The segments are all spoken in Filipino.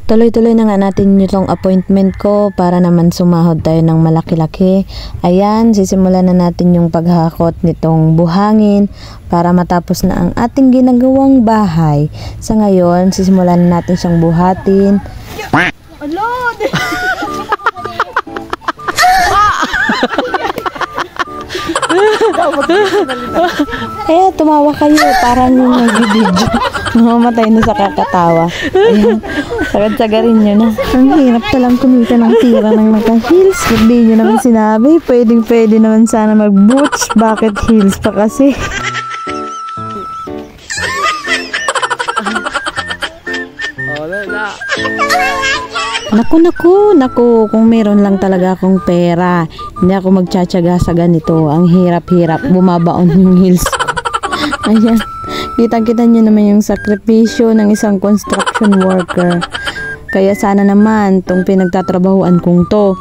Tuloy-tuloy na nga natin yung appointment ko para naman sumahod tayo ng malaki-laki. Ayan, sisimulan na natin yung paghakot nitong buhangin para matapos na ang ating ginagawang bahay. Sa ngayon, sisimulan na natin siyang buhatin. Kaya tumawa kayo, parang yung nag-video. Mamatay na sa kakatawa. Ayan, sagad-sagarin nyo na. Ang hirap talang kumita ng tira ng naka-heels. Hindi nyo naman sinabi, pwedeng-pwede naman sana mag-boots. Bakit heels pa kasi? Naku, kung meron lang talaga akong pera, hindi ako magtsatsaga sa ganito. Ang hirap-hirap, bumabaon yung heels ko. Ayan, kitang-kita nyo naman yung sakripisyo ng isang construction worker. Kaya sana naman, tong pinagtatrabahuan kong to,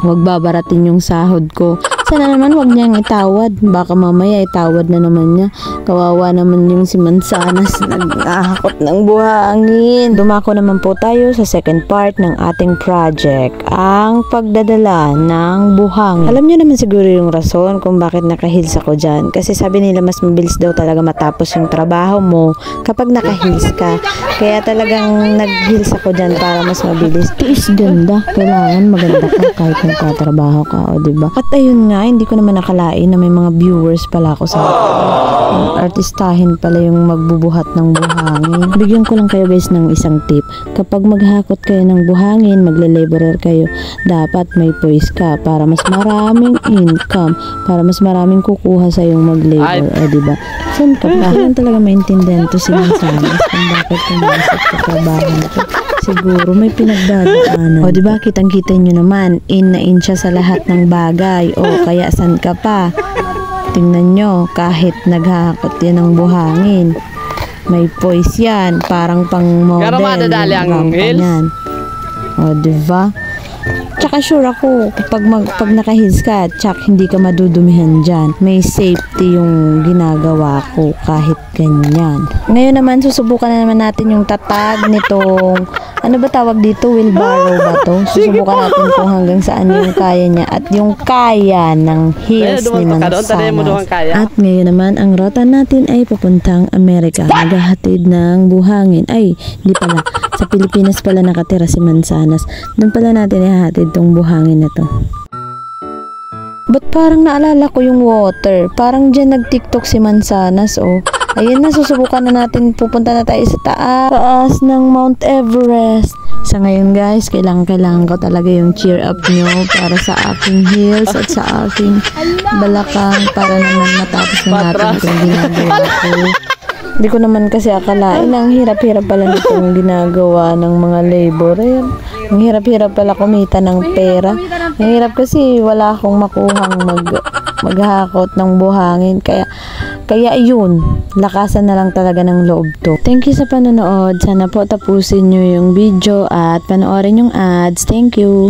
huwag babaratin yung sahod ko. Sana naman huwag niyang itawad. Baka mamaya itawad na naman niya. Kawawa naman yung si Mansanas nag-ahakot ng buhangin. Dumako naman po tayo sa second part ng ating project. Ang pagdadala ng buhangin. Alam niyo naman siguro yung rason kung bakit naka-heels ako dyan. Kasi sabi nila mas mabilis daw talaga matapos yung trabaho mo kapag naka-heels ka. Kaya talagang nag-heels ako dyan para mas mabilis. Tiis ganda. Kailangan maganda ka kahit nagtatrabaho ka. O diba? At ayun nga, hindi ko naman nakalain na may mga viewers pala ako sa artistahin pala yung magbubuhat ng buhangin. Bigyan ko lang kayo guys ng isang tip. Kapag maghakot kayo ng buhangin, magle-laborer kayo, dapat may poise ka para mas maraming income, para mas maraming kukuha sa yung mag-labor. Diba? Saan ka pa? Kailan talaga maintindihan to si Mansanas kung bakit pumasok sa trabaho nito. Siguro may pinagdadaanan. O diba, kitang-kita nyo naman, in na in siya sa lahat ng bagay. O kaya san ka pa? Tingnan nyo, kahit naghahakot yan ng buhangin, may poise yan, parang pang model. Yan. O diba? Tsaka sure ako, pag naka-heels ka, tsak hindi ka madudumihan dyan. May safety yung ginagawa ko kahit ganyan. Ngayon naman, susubukan na naman natin yung tatag nitong, ano ba tawag dito? Wheelbarrow ba to? Susubukan natin kung hanggang saan yung kaya niya at yung kaya ng heels ni Mansanas. At ngayon naman, ang rota natin ay papuntang Amerika. Naghahatid ng buhangin. Ay, hindi pala. Sa Pilipinas pala nakatira si Mansanas. Doon pala natin ihahatid tong buhangin na to. Ba't parang naalala ko yung water? Parang dyan nag-tiktok si Mansanas, oh. Ayun na, susubukan na natin. Pupunta na tayo sa taas ng Mount Everest. Sa ngayon guys, kailangan ko talaga yung cheer up nyo para sa aking heels at sa aking balakang para naman matapos na natin itong ginagawa ko. Hindi ko naman kasi akalain ang hirap-hirap pala nitong ginagawa ng mga laborer. Ang hirap-hirap pala kumita ng pera. Ang hirap kasi wala akong makuhang maghakot ng buhangin. Kaya yun, lakasan na lang talaga ng loob to. Thank you sa panonood. Sana po tapusin nyo yung video at panoorin yung ads. Thank you.